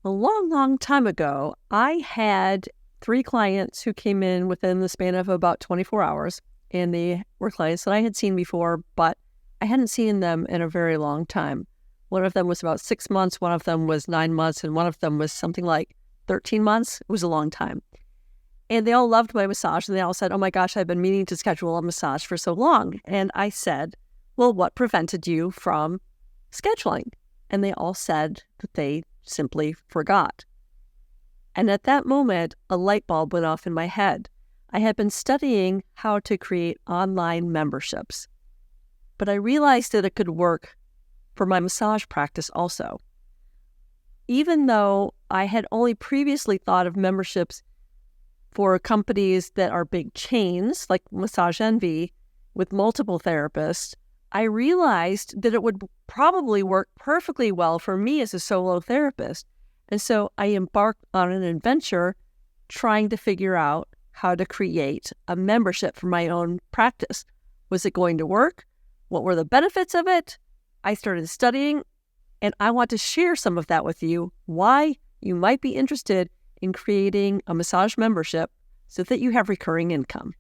A long, long time ago, I had 3 clients who came in within the span of about 24 hours, and they were clients that I had seen before, but I hadn't seen them in a very long time. One of them was about 6 months, one of them was 9 months, and one of them was something like 13 months. It was a long time. And they all loved my massage, and they all said, "Oh my gosh, I've been meaning to schedule a massage for so long." And I said, "Well, what prevented you from scheduling?" And they all said that they simply forgot. And at that moment, a light bulb went off in my head. I had been studying how to create online memberships, but I realized that it could work for my massage practice also. Even though I had only previously thought of memberships for companies that are big chains, like Massage Envy, with multiple therapists, I realized that it would probably work perfectly well for me as a solo therapist. And so I embarked on an adventure trying to figure out how to create a membership for my own practice. Was it going to work? What were the benefits of it? I started studying, and I want to share some of that with you, why you might be interested in creating a massage membership so that you have recurring income.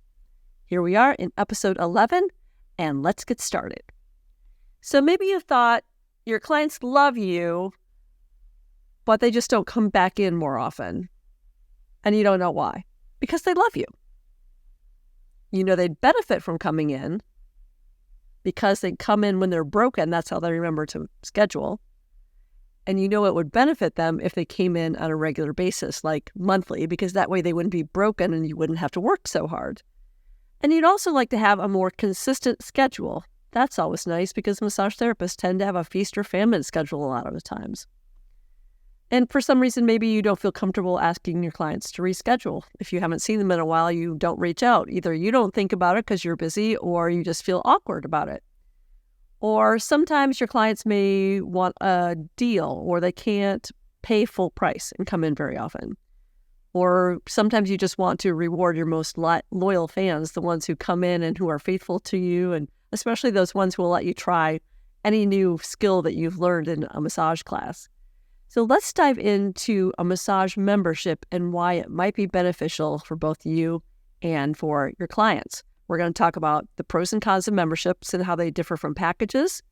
Here we are in episode 11, and let's get started. So maybe you thought your clients love you, but they just don't come back in more often. And you don't know why. Because they love you. You know they'd benefit from coming in because they come in when they're broken. That's how they remember to schedule. And you know it would benefit them if they came in on a regular basis, like monthly, because that way they wouldn't be broken and you wouldn't have to work so hard. And you'd also like to have a more consistent schedule. That's always nice because massage therapists tend to have a feast or famine schedule a lot of the times. And for some reason, maybe you don't feel comfortable asking your clients to reschedule. If you haven't seen them in a while, you don't reach out. Either you don't think about it because you're busy, or you just feel awkward about it. Or sometimes your clients may want a deal, or they can't pay full price and come in very often. Or sometimes you just want to reward your most loyal fans, the ones who come in and who are faithful to you, and especially those ones who will let you try any new skill that you've learned in a massage class. So let's dive into a massage membership and why it might be beneficial for both you and for your clients. We're going to talk about the pros and cons of memberships and how they differ from packages,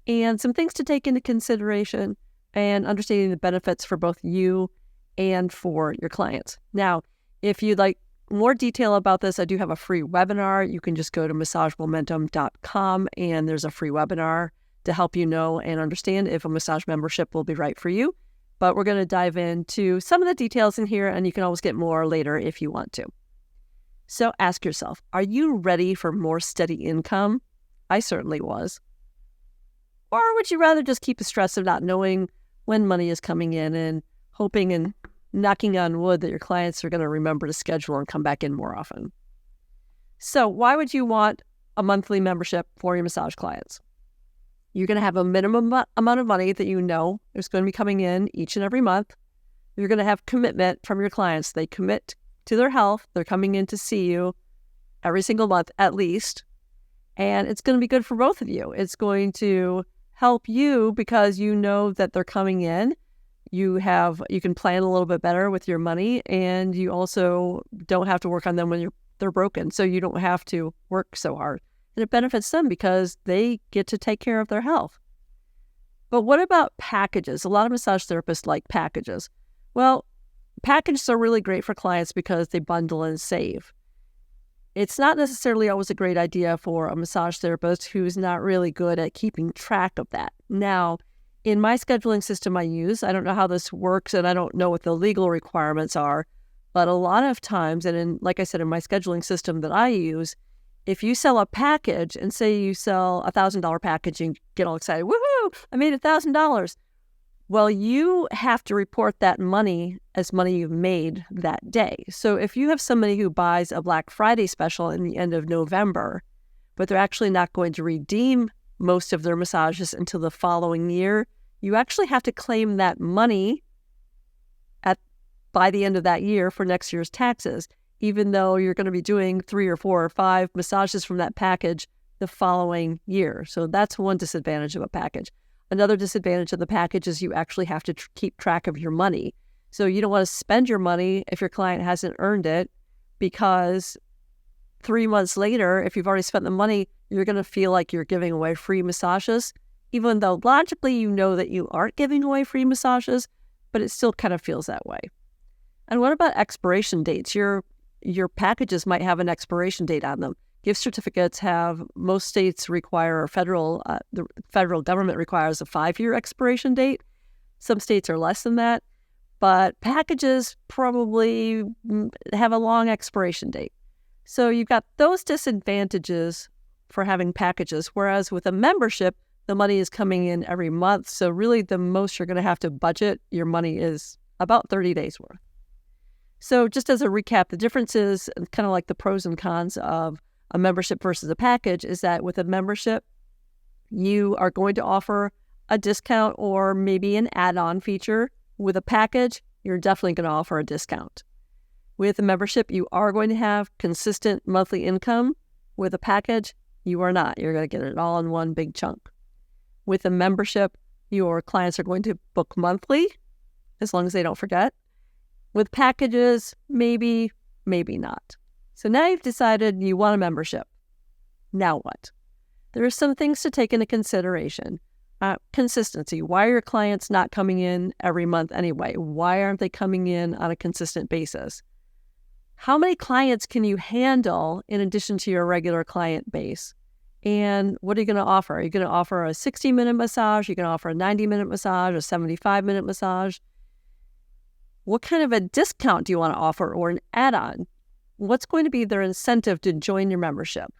and some things to take into consideration, and understanding the benefits for both you and for your clients. Now, if you'd like more detail about this, I do have a free webinar. You can just go to massagemomentum.com, and there's a free webinar to help you know and understand if a massage membership will be right for you. But we're going to dive into some of the details in here, and you can always get more later if you want to. So ask yourself, are you ready for more steady income? I certainly was. Or would you rather just keep the stress of not knowing when money is coming in and hoping and knocking on wood that your clients are going to remember to schedule and come back in more often? So why would you want a monthly membership for your massage clients? You're going to have a minimum amount of money that you know is going to be coming in each and every month. You're going to have commitment from your clients. They commit to their health. They're coming in to see you every single month at least. And it's going to be good for both of you. It's going to help you because you know that they're coming in. You can plan a little bit better with your money, and you also don't have to work on them when they're broken. So you don't have to work so hard. And it benefits them because they get to take care of their health. But what about packages? A lot of massage therapists like packages. Well, packages are really great for clients because they bundle and save. It's not necessarily always a great idea for a massage therapist who's not really good at keeping track of that. Now, in my scheduling system I use, I don't know how this works and I don't know what the legal requirements are, but a lot of times, and like I said, in my scheduling system that I use, if you sell a package and say you sell a $1,000 package and get all excited, woohoo, I made $1,000. Well, you have to report that money as money you've made that day. So if you have somebody who buys a Black Friday special in the end of November, but they're actually not going to redeem most of their massages until the following year, you actually have to claim that money by the end of that year for next year's taxes, even though you're going to be doing 3 or 4 or 5 massages from that package the following year. So that's one disadvantage of a package. Another disadvantage of the package is you actually have to keep track of your money. So you don't want to spend your money if your client hasn't earned it, because 3 months later, if you've already spent the money, you're going to feel like you're giving away free massages, even though logically you know that you aren't giving away free massages, but it still kind of feels that way. And what about expiration dates? Your packages might have an expiration date on them. Gift certificates most states require, the federal government requires a 5-year expiration date. Some states are less than that, but packages probably have a long expiration date. So you've got those disadvantages for having packages, whereas with a membership, the money is coming in every month. So really the most you're going to have to budget your money is about 30 days worth. So just as a recap, the differences, kind of like the pros and cons of a membership versus a package, is that with a membership, you are going to offer a discount or maybe an add-on feature. With a package, you're definitely going to offer a discount. With a membership, you are going to have consistent monthly income. With a package, you are not. You're going to get it all in one big chunk. With a membership, your clients are going to book monthly, as long as they don't forget. With packages, maybe not. So now you've decided you want a membership. Now what? There are some things to take into consideration. Consistency. Why are your clients not coming in every month anyway? Why aren't they coming in on a consistent basis? How many clients can you handle in addition to your regular client base? And what are you going to offer? Are you going to offer a 60-minute massage? Are you going to offer a 90-minute massage, a 75-minute massage? What kind of a discount do you want to offer, or an add-on? What's going to be their incentive to join your membership?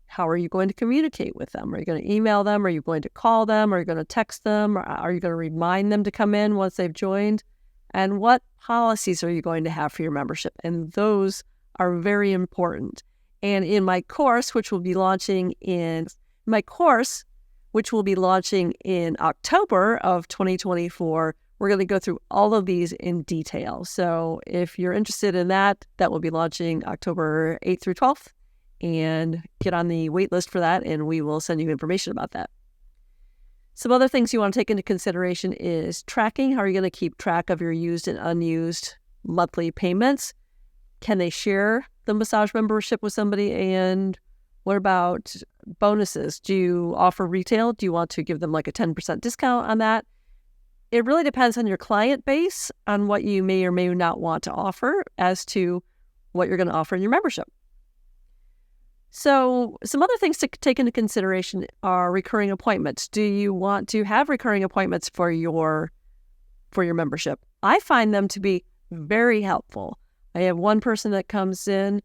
How are you going to communicate with them? Are you going to email them? Are you going to call them? Are you going to text them? Are you going to remind them to come in once they've joined? And what policies are you going to have for your membership? And those are very important. And in my course, which will be launching in October of 2024, we're going to go through all of these in detail. So if you're interested in that, that will be launching October 8th through 12th. And get on the wait list for that, and we will send you information about that. Some other things you want to take into consideration is tracking. How are you going to keep track of your used and unused monthly payments? Can they share the massage membership with somebody? And what about bonuses? Do you offer retail? Do you want to give them like a 10% discount on that? It really depends on your client base, on what you may or may not want to offer as to what you're going to offer in your membership. So some other things to take into consideration are recurring appointments. Do you want to have recurring appointments for your membership? I find them to be very helpful. I have one person that comes in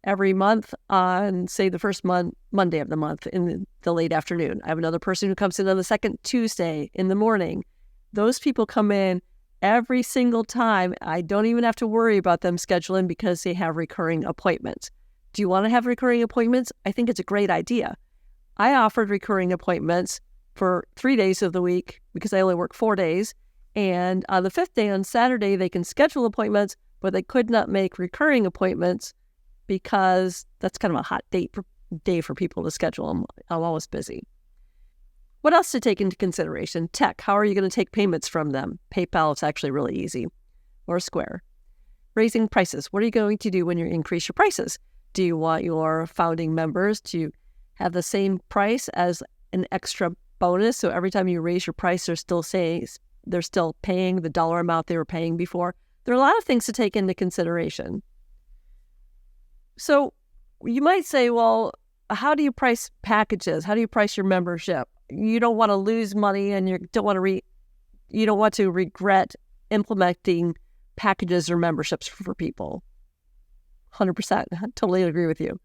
every month on, say, the first Monday of the month in the late afternoon. I have another person who comes in on the second Tuesday in the morning. Those people come in every single time. I don't even have to worry about them scheduling because they have recurring appointments. Do you want to have recurring appointments? I think it's a great idea. I offered recurring appointments for 3 days of the week because I only work 4 days. And on the 5th day, on Saturday, they can schedule appointments, but they could not make recurring appointments because that's kind of a hot day for people to schedule. I'm always busy. What else to take into consideration? Tech. How are you going to take payments from them? PayPal is actually really easy, or Square. Raising prices. What are you going to do when you increase your prices? Do you want your founding members to have the same price as an extra bonus? So every time you raise your price, they're still paying the dollar amount they were paying before. There are a lot of things to take into consideration. So you might say, well, how do you price packages? How do you price your membership? You don't want to lose money, and you don't want to regret implementing packages or memberships for people. 100%. I totally agree with you.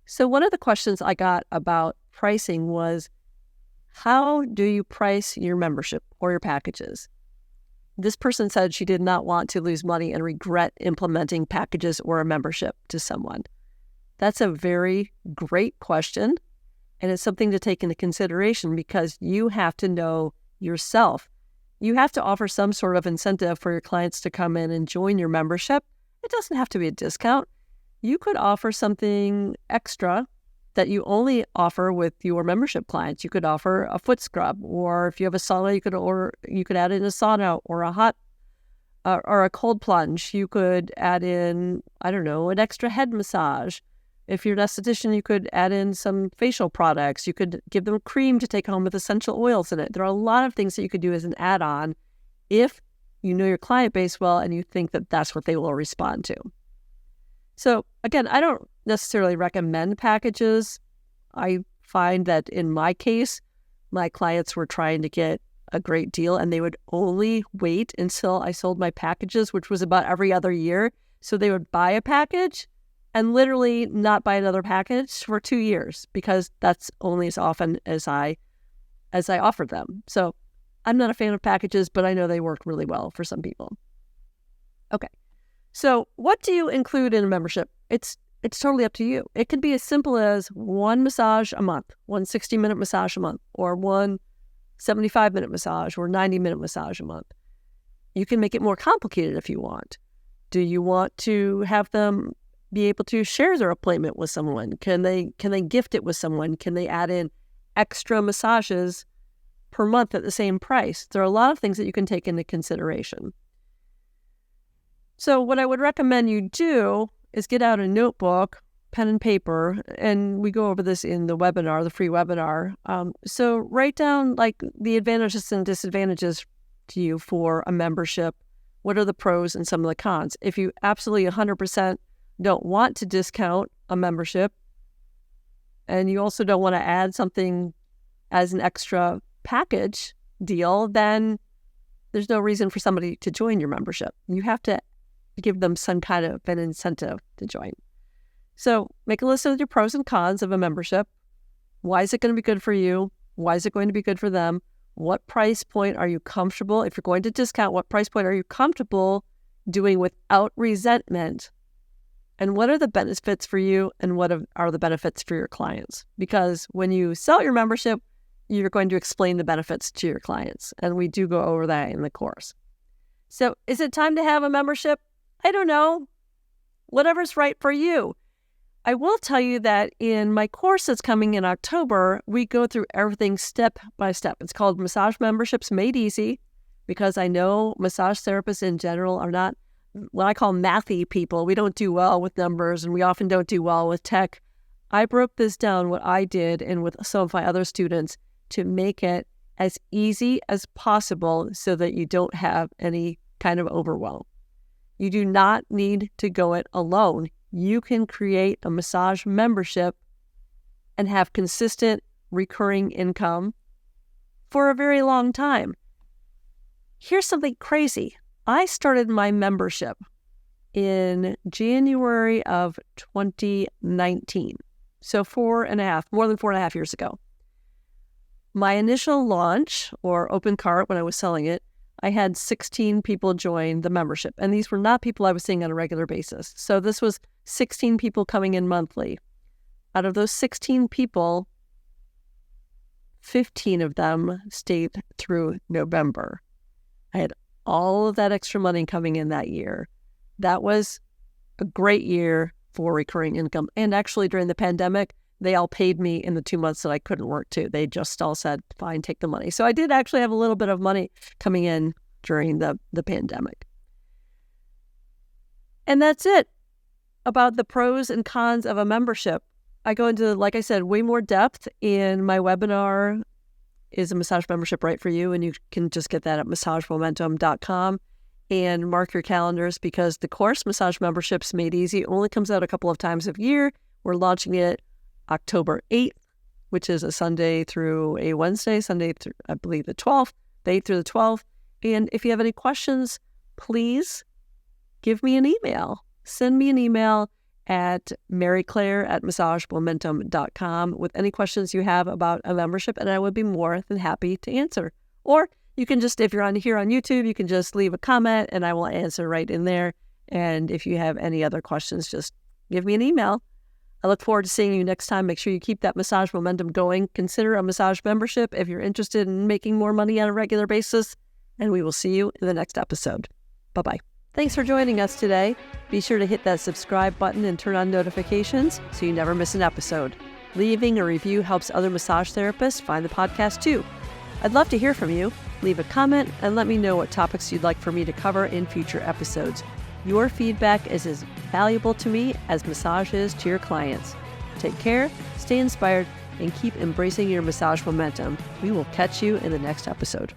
So one of the questions I got about pricing was, how do you price your membership or your packages? This person said she did not want to lose money and regret implementing packages or a membership to someone. That's a very great question, and it's something to take into consideration because you have to know yourself. You have to offer some sort of incentive for your clients to come in and join your membership. It doesn't have to be a discount. You could offer something extra that you only offer with your membership clients. You could offer a foot scrub, or if you have a sauna, you could add in a sauna or a hot or a cold plunge. You could add in, I don't know, an extra head massage. If you're an esthetician, you could add in some facial products. You could give them cream to take home with essential oils in it. There are a lot of things that you could do as an add-on if you know your client base well and you think that that's what they will respond to. So again, I don't necessarily recommend packages. I find that in my case, my clients were trying to get a great deal and they would only wait until I sold my packages, which was about every other year. So they would buy a package and literally not buy another package for 2 years because that's only as often as I offered them. So I'm not a fan of packages, but I know they work really well for some people. Okay. So what do you include in a membership? It's totally up to you. It could be as simple as one massage a month, one 60-minute massage a month, or one 75-minute massage or 90-minute massage a month. You can make it more complicated if you want. Do you want to have them be able to share their appointment with someone? Can they gift it with someone? Can they add in extra massages per month at the same price? There are a lot of things that you can take into consideration. So what I would recommend you do is get out a notebook, pen and paper, and we go over this in the webinar, the free webinar. So write down like the advantages and disadvantages to you for a membership. What are the pros and some of the cons? If you absolutely 100% don't want to discount a membership, and you also don't want to add something as an extra package deal, then there's no reason for somebody to join your membership. You have to give them some kind of an incentive to join. So make a list of your pros and cons of a membership. Why is it going to be good for you? Why is it going to be good for them? What price point are you comfortable? If you're going to discount, what price point are you comfortable doing without resentment? And what are the benefits for you and what are the benefits for your clients? Because when you sell your membership, you're going to explain the benefits to your clients. And we do go over that in the course. So is it time to have a membership? I don't know. Whatever's right for you. I will tell you that in my course that's coming in October, we go through everything step by step. It's called Massage Memberships Made Easy, because I know massage therapists in general are not what I call mathy people. We don't do well with numbers, and we often don't do well with tech. I broke this down, what I did, and with some of my other students, to make it as easy as possible so that you don't have any kind of overwhelm. You do not need to go it alone. You can create a massage membership and have consistent recurring income for a very long time. Here's something crazy. I started my membership in January of 2019. So more than 4.5 years ago. My initial launch or open cart when I was selling it, I had 16 people join the membership. And these were not people I was seeing on a regular basis. So this was 16 people coming in monthly. Out of those 16 people, 15 of them stayed through November. I had all of that extra money coming in that year. That was a great year for recurring income. And actually during the pandemic, they all paid me in the 2 months that I couldn't work too. They just all said, fine, take the money. So I did actually have a little bit of money coming in during the pandemic. And that's it about the pros and cons of a membership. I go into, like I said, way more depth in my webinar, Is a Massage Membership Right for You? And you can just get that at massagemomentum.com and mark your calendars, because the course Massage Memberships Made Easy only comes out a couple of times a year. We're launching it October 8th, which is a Sunday through a Wednesday, Sunday through, I believe, the 12th, the 8th through the 12th. And if you have any questions, please give me an email. Send me an email at maryclaire@massagemomentum.com with any questions you have about a membership, and I would be more than happy to answer. Or you can just, if you're on here on YouTube, you can just leave a comment and I will answer right in there. And if you have any other questions, just give me an email. I look forward to seeing you next time. Make sure you keep that massage momentum going. Consider a massage membership if you're interested in making more money on a regular basis. And we will see you in the next episode. Bye-bye. Thanks for joining us today. Be sure to hit that subscribe button and turn on notifications so you never miss an episode. Leaving a review helps other massage therapists find the podcast too. I'd love to hear from you. Leave a comment and let me know what topics you'd like for me to cover in future episodes. Your feedback is as valuable to me as massage is to your clients. Take care, stay inspired, and keep embracing your massage momentum. We will catch you in the next episode.